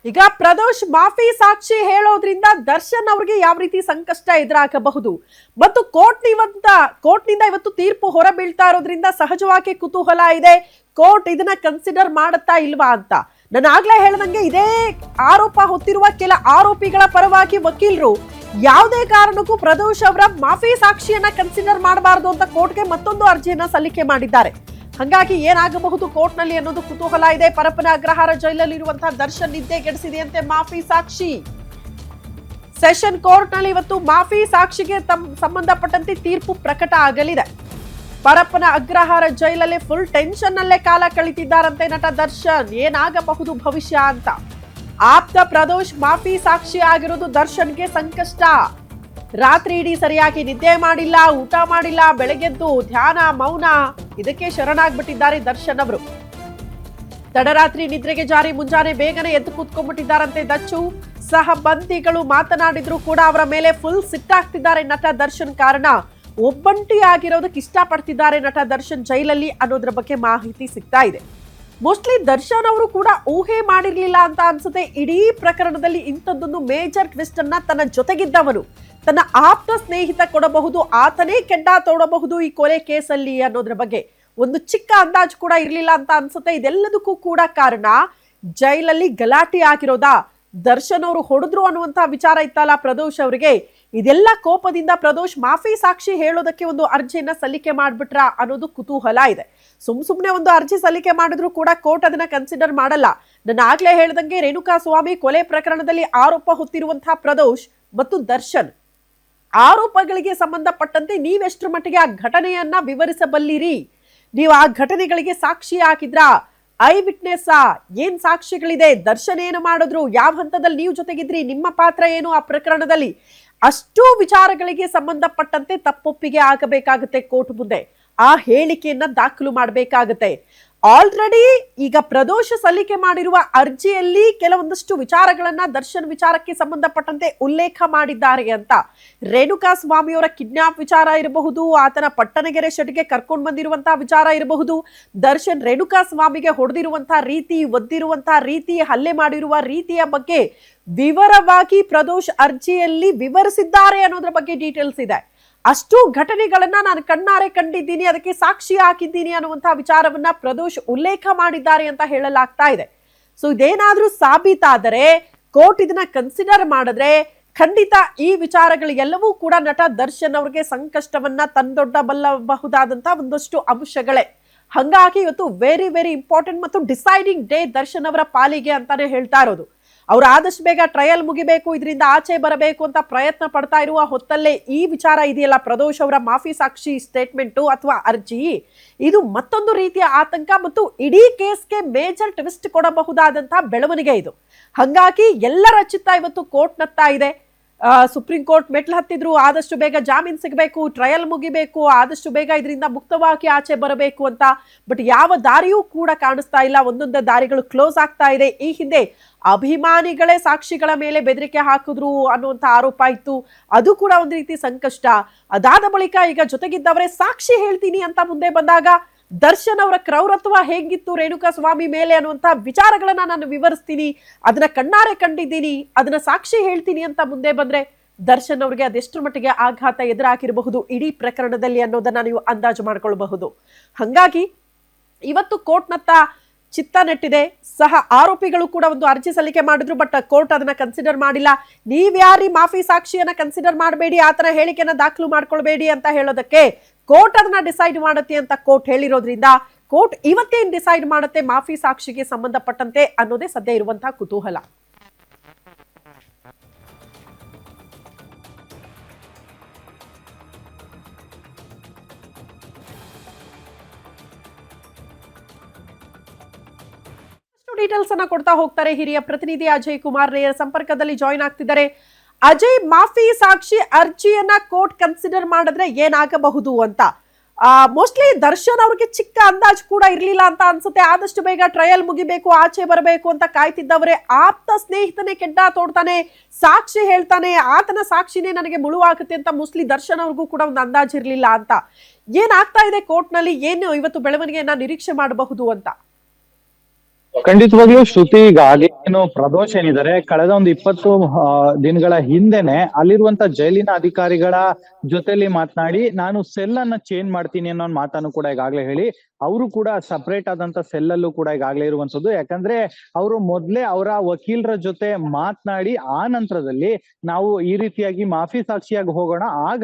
ಈಗ ಪ್ರದೋಷ್ ಮಾಫಿ ಸಾಕ್ಷಿ ಹೇಳೋದ್ರಿಂದ ದರ್ಶನ್ ಅವರಿಗೆ ಯಾವ ರೀತಿ ಸಂಕಷ್ಟ ಎದುರಾಗಬಹುದು ಮತ್ತು ಕೋರ್ಟ್ನಿಂದ ಇವತ್ತು ತೀರ್ಪು ಹೊರಬೀಳ್ತಾ ಇರೋದ್ರಿಂದ ಸಹಜವಾಗಿ ಕುತೂಹಲ ಇದೆ. ಕೋರ್ಟ್ ಇದನ್ನ ಕನ್ಸಿಡರ್ ಮಾಡುತ್ತಾ ಇಲ್ವಾ ಅಂತ. ನಾನು ಆಗ್ಲೇ ಹೇಳ್ದಂಗೆ ಇದೇ ಆರೋಪ ಹೊತ್ತಿರುವ ಕೆಲ ಆರೋಪಿಗಳ ಪರವಾಗಿ ವಕೀಲರು ಯಾವುದೇ ಕಾರಣಕ್ಕೂ ಪ್ರದೋಷ್ ಅವರ ಮಾಫಿ ಸಾಕ್ಷಿಯನ್ನ ಕನ್ಸಿಡರ್ ಮಾಡಬಾರದು ಅಂತ ಕೋರ್ಟ್ಗೆ ಮತ್ತೊಂದು ಅರ್ಜಿಯನ್ನ ಸಲ್ಲಿಕೆ ಮಾಡಿದ್ದಾರೆ. ಹಾಗಾಗಿ ಏನಾಗಬಹುದು ಕೋರ್ಟ್ ನಲ್ಲಿ ಅನ್ನೋದು ಕುತೂಹಲ ಇದೆ. ಪರಪ್ಪನ ಅಗ್ರಹಾರ ಜೈಲಲ್ಲಿ ಇರುವಂತಹ ದರ್ಶನ್ ನಿದ್ದೆಗೆಡಿಸಿದೆಯಂತೆ ಮಾಫಿ ಸಾಕ್ಷಿ. ಸೆಷನ್ ಕೋರ್ಟ್ ನಲ್ಲಿ ಇವತ್ತು ಮಾಫಿ ಸಾಕ್ಷಿಗೆ ಸಂಬಂಧಪಟ್ಟಂತೆ ತೀರ್ಪು ಪ್ರಕಟ ಆಗಲಿದೆ. ಪರಪ್ಪನ ಅಗ್ರಹಾರ ಜೈಲಲ್ಲಿ ಫುಲ್ ಟೆನ್ಷನ್ ನಲ್ಲೇ ಕಾಲ ಕಳೀತಿದ್ದಾರಂತೆ ನಟ ದರ್ಶನ್. ಏನಾಗಬಹುದು ಭವಿಷ್ಯ ಅಂತ. ಆಪ್ತ ಪ್ರದೋಷ್ ಮಾಫಿ ಸಾಕ್ಷಿ ಆಗಿರೋದು ದರ್ಶನ್ಗೆ ಸಂಕಷ್ಟ. ರಾತ್ರಿ ಇಡೀ ಸರಿಯಾಗಿ ನಿದ್ದೆ ಮಾಡಿಲ್ಲ, ಊಟ ಮಾಡಿಲ್ಲ, ಬೆಳಗ್ಗೆದ್ದು ಧ್ಯಾನ ಮೌನ ಇದಕ್ಕೆ ಶರಣಾಗ್ಬಿಟ್ಟಿದ್ದಾರೆ ದರ್ಶನ್ ಅವರು. ತಡರಾತ್ರಿ ನಿದ್ರೆಗೆ ಜಾರಿ ಮುಂಜಾನೆ ಬೇಗನೆ ಎದ್ದು ಕೂತ್ಕೊಂಡ್ಬಿಟ್ಟಿದ್ದಾರಂತೆ ದಚ್ಚು. ಸಹಬಂದಿಗಳು ಮಾತನಾಡಿದ್ರು ಕೂಡ ಅವರ ಮೇಲೆ ಫುಲ್ ಸಿಟ್ಟಾಗ್ತಿದ್ದಾರೆ ನಟ ದರ್ಶನ್. ಕಾರಣ ಒಬ್ಬಂಟಿಯಾಗಿರೋದಕ್ಕೆ ಇಷ್ಟಪಡ್ತಿದ್ದಾರೆ ನಟ ದರ್ಶನ್ ಜೈಲಲ್ಲಿ ಅನ್ನೋದ್ರ ಬಗ್ಗೆ ಮಾಹಿತಿ ಸಿಗ್ತಾ ಇದೆ. ಮೋಸ್ಟ್ಲಿ ದರ್ಶನ್ ಅವರು ಕೂಡ ಊಹೆ ಮಾಡಿರ್ಲಿಲ್ಲ ಅಂತ ಅನ್ಸುತ್ತೆ. ಇಡೀ ಪ್ರಕರಣದಲ್ಲಿ ಇಂಥದ್ದೊಂದು ಮೇಜರ್ ಟ್ವಿಸ್ಟ್ ಅನ್ನ ತನ್ನ ಜೊತೆಗಿದ್ದವನು ತನ್ನ ಆಪ್ತ ಸ್ನೇಹಿತ ಕೊಡಬಹುದು, ಆತನೇ ಕೆಂಡ ತೋಡಬಹುದು ಈ ಕೊಲೆ ಕೇಸಲ್ಲಿ ಅನ್ನೋದ್ರ ಬಗ್ಗೆ ಒಂದು ಚಿಕ್ಕ ಅಂದಾಜು ಕೂಡ ಇರ್ಲಿಲ್ಲ ಅಂತ ಅನ್ಸುತ್ತೆ. ಇದೆಲ್ಲದಕ್ಕೂ ಕೂಡ ಕಾರಣ ಜೈಲಲ್ಲಿ ಗಲಾಟೆ ಆಗಿರೋದಾ, ದರ್ಶನ್ ಅವರು ಹೊಡೆದ್ರು ಅನ್ನುವಂತಹ ವಿಚಾರ ಇತ್ತಲ್ಲ ಪ್ರದೋಷ್ ಅವರಿಗೆ. ಇದೆಲ್ಲ ಕೋಪದಿಂದ ಪ್ರದೋಷ್ ಮಾಫಿ ಸಾಕ್ಷಿ ಹೇಳೋದಕ್ಕೆ ಒಂದು ಅರ್ಜಿಯನ್ನ ಸಲ್ಲಿಕೆ ಮಾಡ್ಬಿಟ್ರ ಅನ್ನೋದು ಕುತೂಹಲ ಇದೆ. ಸುಮ್ನೆ ಒಂದು ಅರ್ಜಿ ಸಲ್ಲಿಕೆ ಮಾಡಿದ್ರು ಕೂಡ ಕೋರ್ಟ್ ಅದನ್ನ ಕನ್ಸಿಡರ್ ಮಾಡಲ್ಲ. ನಾನು ಆಗ್ಲೇ ಹೇಳ್ದಂಗೆ ರೇಣುಕಾ ಸ್ವಾಮಿ ಕೊಲೆ ಪ್ರಕರಣದಲ್ಲಿ ಆರೋಪ ಹೊತ್ತಿರುವಂತಹ ಪ್ರದೋಷ್ ಮತ್ತು ದರ್ಶನ್ ಆರೋಪಗಳಿಗೆ ಸಂಬಂಧಪಟ್ಟಂತೆ ನೀವೆಷ್ಟರ ಮಟ್ಟಿಗೆ ಆ ಘಟನೆಯನ್ನ ವಿವರಿಸಬಲ್ಲಿರಿ, ನೀವು ಆ ಘಟನೆಗಳಿಗೆ ಸಾಕ್ಷಿ ಹಾಕಿದ್ರಾ, ಐ ವಿಟ್ನೆಸ್ ಏನ್ ಸಾಕ್ಷಿಗಳಿದೆ, ದರ್ಶನ್ ಏನು ಮಾಡಿದ್ರು, ಯಾವ ಹಂತದಲ್ಲಿ ನೀವು ಜೊತೆಗಿದ್ರಿ, ನಿಮ್ಮ ಪಾತ್ರ ಏನು ಆ ಪ್ರಕರಣದಲ್ಲಿ, ಅಷ್ಟೂ ವಿಚಾರಗಳಿಗೆ ಸಂಬಂಧಪಟ್ಟಂತೆ ತಪ್ಪೊಪ್ಪಿಗೆ ಆಗಬೇಕಾಗುತ್ತೆ ಕೋರ್ಟ್ ಮುಂದೆ. ಆ ಹೇಳಿಕೆಯನ್ನ ದಾಖಲು ಮಾಡಬೇಕಾಗುತ್ತೆ. ಆಲ್ರೆಡಿ ಈಗ ಪ್ರದೋಷ ಸಲ್ಲಿಕೆ ಮಾಡಿರುವ ಅರ್ಜಿಯಲ್ಲಿ ಕೆಲವೊಂದಷ್ಟು ವಿಚಾರಗಳನ್ನ ದರ್ಶನ್ ವಿಚಾರಕ್ಕೆ ಸಂಬಂಧಪಟ್ಟಂತೆ ಉಲ್ಲೇಖ ಮಾಡಿದ್ದಾರೆ ಅಂತ. ರೇಣುಕಾ ಸ್ವಾಮಿಯವರ ಕಿಡ್ನಾಪ್ ವಿಚಾರ ಇರಬಹುದು, ಆತನ ಪಟ್ಟಣಗೆರೆ ಶೆಡ್ಗೆ ಕರ್ಕೊಂಡು ಬಂದಿರುವಂತಹ ವಿಚಾರ ಇರಬಹುದು, ದರ್ಶನ್ ರೇಣುಕಾ ಸ್ವಾಮಿಗೆ ಹೊಡೆದಿರುವಂತಹ ರೀತಿ, ಒದ್ದಿರುವಂತಹ ರೀತಿ, ಹಲ್ಲೆ ಮಾಡಿರುವ ರೀತಿಯ ಬಗ್ಗೆ ವಿವರವಾಗಿ ಪ್ರದೋಷ್ ಅರ್ಜಿಯಲ್ಲಿ ವಿವರಿಸಿದ್ದಾರೆ ಅನ್ನೋದ್ರ ಬಗ್ಗೆ ಡೀಟೇಲ್ಸ್ ಇದೆ. ಅಷ್ಟು ಘಟನೆಗಳನ್ನ ನಾನು ಕಣ್ಣಾರೆ ಕಂಡಿದ್ದೀನಿ, ಅದಕ್ಕೆ ಸಾಕ್ಷಿ ಹಾಕಿದ್ದೀನಿ ಅನ್ನುವಂತಹ ವಿಚಾರವನ್ನ ಪ್ರದೋಷ್ ಉಲ್ಲೇಖ ಮಾಡಿದ್ದಾರೆ ಅಂತ ಹೇಳಲಾಗ್ತಾ ಇದೆ. ಸೊ ಇದೇನಾದ್ರೂ ಸಾಬೀತಾದರೆ ಕೋರ್ಟ್ ಇದನ್ನ ಕನ್ಸಿಡರ್ ಮಾಡಿದ್ರೆ ಖಂಡಿತ ಈ ವಿಚಾರಗಳು ಎಲ್ಲವೂ ಕೂಡ ನಟ ದರ್ಶನ್ ಅವ್ರಿಗೆ ಸಂಕಷ್ಟವನ್ನ ತಂದೊಡ್ಡಬಲ್ಲಬಹುದಾದಂತಹ ಒಂದಷ್ಟು ಅಂಶಗಳೇ. ಹಂಗಾಗಿ ಇವತ್ತು ವೆರಿ ವೆರಿ ಇಂಪಾರ್ಟೆಂಟ್ ಮತ್ತು ಡಿಸೈಡಿಂಗ್ ಡೇ ದರ್ಶನ್ ಅವರ ಪಾಲಿಗೆ ಅಂತಾನೆ ಹೇಳ್ತಾ ಇರೋದು. ಅವ್ರು ಆದಷ್ಟು ಬೇಗ ಟ್ರಯಲ್ ಮುಗಿಬೇಕು, ಇದರಿಂದ ಆಚೆ ಬರಬೇಕು ಅಂತ ಪ್ರಯತ್ನ ಪಡ್ತಾ ಇರುವ ಹೊತ್ತಲ್ಲೇ ಈ ವಿಚಾರ ಇದೆಯಲ್ಲ ಪ್ರದೋಷ್ ಅವರ ಮಾಫಿ ಸಾಕ್ಷಿ ಸ್ಟೇಟ್ಮೆಂಟು ಅಥವಾ ಅರ್ಜಿ, ಇದು ಮತ್ತೊಂದು ರೀತಿಯ ಆತಂಕ ಮತ್ತು ಇಡೀ ಕೇಸ್ಗೆ ಮೇಜರ್ ಟ್ವಿಸ್ಟ್ ಕೊಡಬಹುದಾದಂತಹ ಬೆಳವಣಿಗೆ ಇದು. ಹಂಗಾಗಿ ಎಲ್ಲರ ಚಿತ್ತ ಇವತ್ತು ಕೋರ್ಟ್ನತ್ತ ಇದೆ. ಸುಪ್ರೀಂ ಕೋರ್ಟ್ ಮೆಟ್ಲು ಹತ್ತಿದ್ರು, ಆದಷ್ಟು ಬೇಗ ಜಾಮೀನು ಸಿಗಬೇಕು, ಟ್ರಯಲ್ ಮುಗಿಬೇಕು, ಆದಷ್ಟು ಬೇಗ ಇದರಿಂದ ಮುಕ್ತವಾಗಿ ಆಚೆ ಬರಬೇಕು ಅಂತ. ಬಟ್ ಯಾವ ದಾರಿಯೂ ಕೂಡ ಕಾಣಿಸ್ತಾ ಇಲ್ಲ. ಒಂದೊಂದೇ ದಾರಿಗಳು ಕ್ಲೋಸ್ ಆಗ್ತಾ ಇದೆ. ಈ ಹಿಂದೆ ಅಭಿಮಾನಿಗಳೇ ಸಾಕ್ಷಿಗಳ ಮೇಲೆ ಬೆದರಿಕೆ ಹಾಕಿದ್ರು ಅನ್ನುವಂಥ ಆರೋಪ ಇತ್ತು, ಅದು ಕೂಡ ಒಂದು ರೀತಿ ಸಂಕಷ್ಟ. ಅದಾದ ಬಳಿಕ ಈಗ ಜೊತೆಗಿದ್ದವರೇ ಸಾಕ್ಷಿ ಹೇಳ್ತೀನಿ ಅಂತ ಮುಂದೆ ಬಂದಾಗ ದರ್ಶನ್ ಅವರ ಕ್ರೌರತ್ವ ಹೇಗಿತ್ತು ರೇಣುಕಾ ಸ್ವಾಮಿ ಮೇಲೆ ಅನ್ನುವಂಥ ವಿಚಾರಗಳನ್ನ ನಾನು ವಿವರಿಸ್ತೀನಿ, ಅದನ್ನ ಕಣ್ಣಾರೆ ಕಂಡಿದ್ದೀನಿ, ಅದನ್ನ ಸಾಕ್ಷಿ ಹೇಳ್ತೀನಿ ಅಂತ ಮುಂದೆ ಬಂದ್ರೆ ದರ್ಶನ್ ಅವರಿಗೆ ಅದೆಷ್ಟರ ಮಟ್ಟಿಗೆ ಆಘಾತ ಎದುರಾಗಿರಬಹುದು ಇಡೀ ಪ್ರಕರಣದಲ್ಲಿ ಅನ್ನೋದನ್ನ ನೀವು ಅಂದಾಜು ಮಾಡ್ಕೊಳ್ಬಹುದು. ಹಂಗಾಗಿ ಇವತ್ತು ಕೋರ್ಟ್ನತ್ತ ಚಿತ್ತ ನೆಟ್ಟಿದೆ. ಸಹ ಆರೋಪಿಗಳು ಕೂಡ ಒಂದು ಅರ್ಜಿ ಸಲ್ಲಿಕೆ ಮಾಡಿದ್ರು, ಬಟ್ ಕೋರ್ಟ್ ಅದನ್ನ ಕನ್ಸಿಡರ್ ಮಾಡಿಲ್ಲ. ನೀವ್ಯಾರಿ ಮಾಫಿ ಸಾಕ್ಷಿಯನ್ನ ಕನ್ಸಿಡರ್ ಮಾಡಬೇಡಿ, ಆತನ ಹೇಳಿಕೆಯನ್ನ ದಾಖಲು ಮಾಡ್ಕೊಳ್ಬೇಡಿ ಅಂತ ಹೇಳೋದಕ್ಕೆ ಕೋರ್ಟ್ ಅದನ್ನ ಡಿಸೈಡ್ ಮಾಡುತ್ತೆ ಅಂತ ಕೋರ್ಟ್ ಹೇಳಿರೋದ್ರಿಂದ ಕೋರ್ಟ್ ಇವತ್ತೇನ್ ಡಿಸೈಡ್ ಮಾಡುತ್ತೆ ಮಾಫಿ ಸಾಕ್ಷಿಗೆ ಸಂಬಂಧಪಟ್ಟಂತೆ ಅನ್ನೋದೇ ಸದ್ಯ ಇರುವಂತಹ ಕುತೂಹಲ. ಡೀಟೇಲ್ಸ್ ಅನ್ನ ಕೊಡ್ತಾ ಹೋಗ್ತಾರೆ ಹಿರಿಯ ಪ್ರತಿನಿಧಿ ಅಜಯ್ ಕುಮಾರ್ ನೇರ ಸಂಪರ್ಕದಲ್ಲಿ ಜಾಯಿನ್ ಆಗ್ತಿದ್ದಾರೆ. ಅಜಯ್, ಮಾಫಿ ಸಾಕ್ಷಿ ಅರ್ಜಿಯನ್ನ ಕೋರ್ಟ್ ಕನ್ಸಿಡರ್ ಮಾಡಿದ್ರೆ ಏನಾಗಬಹುದು ಅಂತ. ಮೋಸ್ಟ್ಲಿ ದರ್ಶನ್ ಅವ್ರಿಗೆ ಚಿಕ್ಕ ಅಂದಾಜು ಕೂಡ ಇರ್ಲಿಲ್ಲ ಅಂತ ಅನ್ಸುತ್ತೆ. ಆದಷ್ಟು ಬೇಗ ಟ್ರಯಲ್ ಮುಗಿಬೇಕು, ಆಚೆ ಬರಬೇಕು ಅಂತ ಕಾಯ್ತಿದ್ದವರೇ ಆಪ್ತ ಸ್ನೇಹಿತನೇ ಕೆಡ್ಡ ತೋಡ್ತಾನೆ, ಸಾಕ್ಷಿ ಹೇಳ್ತಾನೆ, ಆತನ ಸಾಕ್ಷಿನೇ ನನಗೆ ಮುಳುವಾಗುತ್ತೆ ಅಂತ ಮೋಸ್ಟ್ಲಿ ದರ್ಶನ್ ಅವ್ರಿಗೂ ಕೂಡ ಒಂದು ಅಂದಾಜು ಇರ್ಲಿಲ್ಲ ಅಂತ. ಏನಾಗ್ತಾ ಇದೆ ಕೋರ್ಟ್ ನಲ್ಲಿ, ಏನು ಇವತ್ತು ಬೆಳವಣಿಗೆಯನ್ನ ನಿರೀಕ್ಷೆ ಮಾಡಬಹುದು ಅಂತ? ಖಂಡಿತವಾಗ್ಲೂ ಶ್ರುತಿ, ಈಗ ಹಾಗೆ ಏನು ಪ್ರದೋಷ್ ಏನಿದ್ದಾರೆ ಕಳೆದ ಒಂದು 20 ದಿನಗಳ ಹಿಂದೆನೆ ಅಲ್ಲಿರುವಂತ ಜೈಲಿನ ಅಧಿಕಾರಿಗಳ ಜೊತೆಲಿ ಮಾತನಾಡಿ ನಾನು ಸೆಲ್ ಅನ್ನ ಚೇಂಜ್ ಮಾಡ್ತೀನಿ ಅನ್ನೋ ಒಂದ್ ಮಾತನ್ನು ಕೂಡ ಈಗಾಗ್ಲೇ ಹೇಳಿ ಅವರು ಕೂಡ ಸಪರೇಟ್ ಆದಂತ ಸೆಲ್ ಅಲ್ಲೂ ಕೂಡ ಈಗಾಗ್ಲೇ ಇರುವಂತದ್ದು. ಯಾಕಂದ್ರೆ ಅವರು ಮೊದ್ಲೇ ಅವರ ವಕೀಲರ ಜೊತೆ ಮಾತನಾಡಿ ಆ ನಂತರದಲ್ಲಿ ನಾವು ಈ ರೀತಿಯಾಗಿ ಮಾಫಿ ಸಾಕ್ಷಿಯಾಗಿ ಹೋಗೋಣ, ಆಗ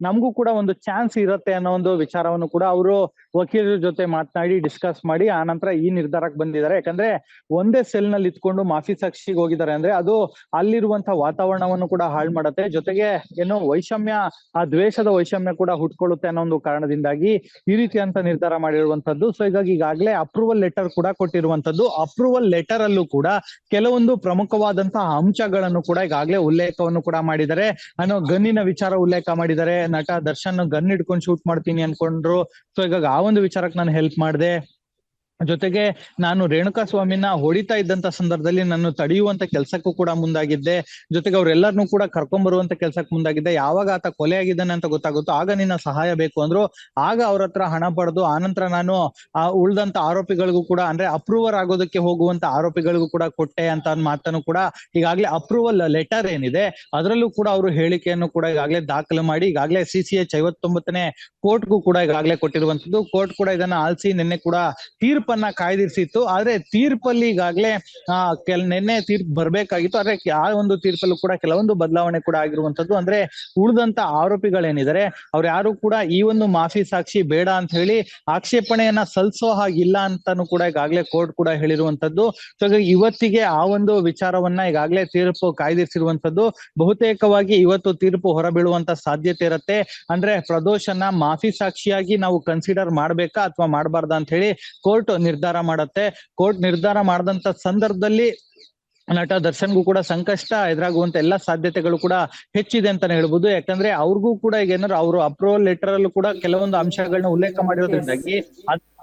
ನಮಗೂ ಕೂಡ ಒಂದು ಚಾನ್ಸ್ ಇರುತ್ತೆ ಅನ್ನೋ ಒಂದು ವಿಚಾರವನ್ನು ಕೂಡ ಅವರು ವಕೀಲರ ಜೊತೆ ಮಾತನಾಡಿ ಡಿಸ್ಕಸ್ ಮಾಡಿ ಆ ನಂತರ ಈ ನಿರ್ಧಾರಕ್ಕೆ ಬಂದಿದ್ದಾರೆ. ಯಾಕಂದ್ರೆ ಒಂದೇ ಸೆಲ್ ನಲ್ಲಿ ಇತ್ಕೊಂಡು ಮಾಫಿ ಸಾಕ್ಷಿಗೆ ಹೋಗಿದ್ದಾರೆ ಅಂದ್ರೆ ಅದು ಅಲ್ಲಿರುವಂತಹ ವಾತಾವರಣವನ್ನು ಕೂಡ ಹಾಳು ಮಾಡುತ್ತೆ, ಜೊತೆಗೆ ಏನೋ ವೈಷಮ್ಯ, ಆ ದ್ವೇಷದ ವೈಷಮ್ಯ ಕೂಡ ಹುಟ್ಕೊಳ್ಳುತ್ತೆ ಅನ್ನೋ ಒಂದು ಕಾರಣದಿಂದಾಗಿ ಈ ರೀತಿಯಂತ ನಿರ್ಧಾರ ಮಾಡಿರುವಂತದ್ದು. ಸೊ ಹೀಗಾಗಿ ಈಗಾಗಲೇ ಅಪ್ರೂವಲ್ ಲೆಟರ್ ಕೂಡ ಕೊಟ್ಟಿರುವಂತದ್ದು. ಅಪ್ರೂವಲ್ ಲೆಟರ್ ಅಲ್ಲೂ ಕೂಡ ಕೆಲವೊಂದು ಪ್ರಮುಖವಾದಂತಹ ಅಂಶಗಳನ್ನು ಕೂಡ ಈಗಾಗಲೇ ಉಲ್ಲೇಖವನ್ನು ಕೂಡ ಮಾಡಿದ್ದಾರೆ. ಅನ್ನೋ ಗನ್ನಿನ ವಿಚಾರ ಉಲ್ಲೇಖ ಮಾಡಿದ್ದಾರೆ. ನಟ ದರ್ಶನ್ ಗನ್ ಹಿಡ್ಕೊಂಡು ಶೂಟ್ ಮಾಡ್ತೀನಿ ಅನ್ಕೊಂಡ್ರು, ಸೊ ಈಗ ಆ ಒಂದು ವಿಚಾರಕ್ಕೆ ನಾನು ಹೆಲ್ಪ್ ಮಾಡಿದೆ. ಜೊತೆಗೆ ನಾನು ರೇಣುಕಾ ಸ್ವಾಮಿನ ಹೊಡಿತಾ ಇದ್ದಂತ ಸಂದರ್ಭದಲ್ಲಿ ನಾನು ತಡೆಯುವಂತ ಕೆಲಸಕ್ಕೂ ಕೂಡ ಮುಂದಾಗಿದ್ದೆ. ಜೊತೆಗೆ ಅವ್ರೆಲ್ಲರನ್ನೂ ಕೂಡ ಕರ್ಕೊಂಡ್ ಬರುವಂತ ಕೆಲಸಕ್ಕೆ ಮುಂದಾಗಿದ್ದೆ. ಯಾವಾಗ ಆತ ಕೊಲೆ ಆಗಿದ್ದಾನೆ ಅಂತ ಗೊತ್ತಾಗುತ್ತೋ ಆಗ ನಿನ್ನ ಸಹಾಯ ಬೇಕು ಅಂದ್ರು, ಆಗ ಅವ್ರ ಹತ್ರ ಹಣ ಪಡೆದು ಆನಂತರ ನಾನು ಆ ಉಳ್ದಂತ ಆರೋಪಿಗಳಿಗೂ ಕೂಡ ಅಂದ್ರೆ ಅಪ್ರೂವರ್ ಆಗೋದಕ್ಕೆ ಹೋಗುವಂತ ಆರೋಪಿಗಳಿಗೂ ಕೂಡ ಕೊಟ್ಟೆ ಅಂತ ಮಾತನ್ನು ಕೂಡ ಈಗಾಗಲೇ ಅಪ್ರೂವಲ್ ಲೆಟರ್ ಏನಿದೆ ಅದರಲ್ಲೂ ಕೂಡ ಅವರು ಹೇಳಿಕೆಯನ್ನು ಕೂಡ ಈಗಾಗಲೇ ದಾಖಲು ಮಾಡಿ ಈಗಾಗಲೇ CCH 59ನೇ ಕೋರ್ಟ್ಗೂ ಕೂಡ ಈಗಾಗಲೇ ಕೊಟ್ಟಿರುವಂತದ್ದು. ಕೋರ್ಟ್ ಕೂಡ ಇದನ್ನ ಆಲಿಸಿ ನಿನ್ನೆ ಕೂಡ ತೀರ್ಪನ್ನ ಕಾಯ್ದಿರಿಸಿತ್ತು. ಆದ್ರೆ ತೀರ್ಪಲ್ಲಿ ಈಗಾಗಲೇ ನಿನ್ನೆ ತೀರ್ಪು ಬರ್ಬೇಕಾಗಿತ್ತು. ಆದ್ರೆ ಆ ಒಂದು ತೀರ್ಪಲ್ಲೂ ಕೂಡ ಕೆಲವೊಂದು ಬದಲಾವಣೆ ಕೂಡ ಆಗಿರುವಂತದ್ದು. ಅಂದ್ರೆ ಉಳಿದಂತ ಆರೋಪಿಗಳೇನಿದ್ದಾರೆ ಅವ್ರು ಯಾರು ಕೂಡ ಈ ಒಂದು ಮಾಫಿ ಸಾಕ್ಷಿ ಬೇಡ ಅಂತ ಹೇಳಿ ಆಕ್ಷೇಪಣೆಯನ್ನ ಸಲ್ಲಿಸೋ ಹಾಗಿಲ್ಲ ಅಂತಾನು ಕೂಡ ಈಗಾಗಲೇ ಕೋರ್ಟ್ ಕೂಡ ಹೇಳಿರುವಂತದ್ದು. ಸೊ ಇವತ್ತಿಗೆ ಆ ಒಂದು ವಿಚಾರವನ್ನ ಈಗಾಗಲೇ ತೀರ್ಪು ಕಾಯ್ದಿರಿಸಿರುವಂತದ್ದು. ಬಹುತೇಕವಾಗಿ ಇವತ್ತು ತೀರ್ಪು ಹೊರಬೀಳುವಂತ ಸಾಧ್ಯತೆ ಇರುತ್ತೆ. ಅಂದ್ರೆ ಪ್ರದೋಷನ್ನ ಮಾಫಿ ಸಾಕ್ಷಿಯಾಗಿ ನಾವು ಕನ್ಸಿಡರ್ ಮಾಡ್ಬೇಕಾ ಅಥವಾ ಮಾಡಬಾರ್ದಾ ಅಂತ ಹೇಳಿ ಕೋರ್ಟ್ ನಿರ್ಧಾರ ಮಾಡತ್ತೆ. ಕೋರ್ಟ್ ನಿರ್ಧಾರ ಮಾಡದಂತ ಸಂದರ್ಭದಲ್ಲಿ ನಟ ದರ್ಶನ್ಗೂ ಕೂಡ ಸಂಕಷ್ಟ ಎದುರಾಗುವಂತ ಎಲ್ಲಾ ಸಾಧ್ಯತೆಗಳು ಕೂಡ ಹೆಚ್ಚಿದೆ ಅಂತಾನೆ ಹೇಳ್ಬೋದು. ಯಾಕಂದ್ರೆ ಅವ್ರಿಗೂ ಕೂಡ ಈಗ ಏನಾದ್ರು ಅವರು ಅಪ್ರೂವಲ್ ಲೆಟರ್ ಅಲ್ಲೂ ಕೂಡ ಕೆಲವೊಂದು ಅಂಶಗಳನ್ನ ಉಲ್ಲೇಖ ಎಸ್. ಮಾಡಿರೋದ್ರಿಂದಾಗಿ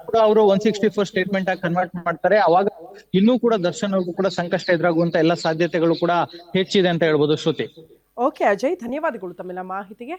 ಕೂಡ ಅವರು 164 ಸ್ಟೇಟ್ಮೆಂಟ್ ಆಗಿ ಕನ್ವರ್ಟ್ ಮಾಡ್ತಾರೆ. ಅವಾಗ ಇನ್ನೂ ಕೂಡ ದರ್ಶನ್ ಅವ್ರಿಗೂ ಕೂಡ ಸಂಕಷ್ಟ ಎದುರಾಗುವಂತ ಎಲ್ಲಾ ಸಾಧ್ಯತೆಗಳು ಕೂಡ ಹೆಚ್ಚಿದೆ ಅಂತ ಹೇಳ್ಬೋದು ಶ್ರುತಿ. ಓಕೆ ಅಜಯ್, ಧನ್ಯವಾದಗಳು ತಮ್ಮೆಲ್ಲ ಮಾಹಿತಿಗೆ.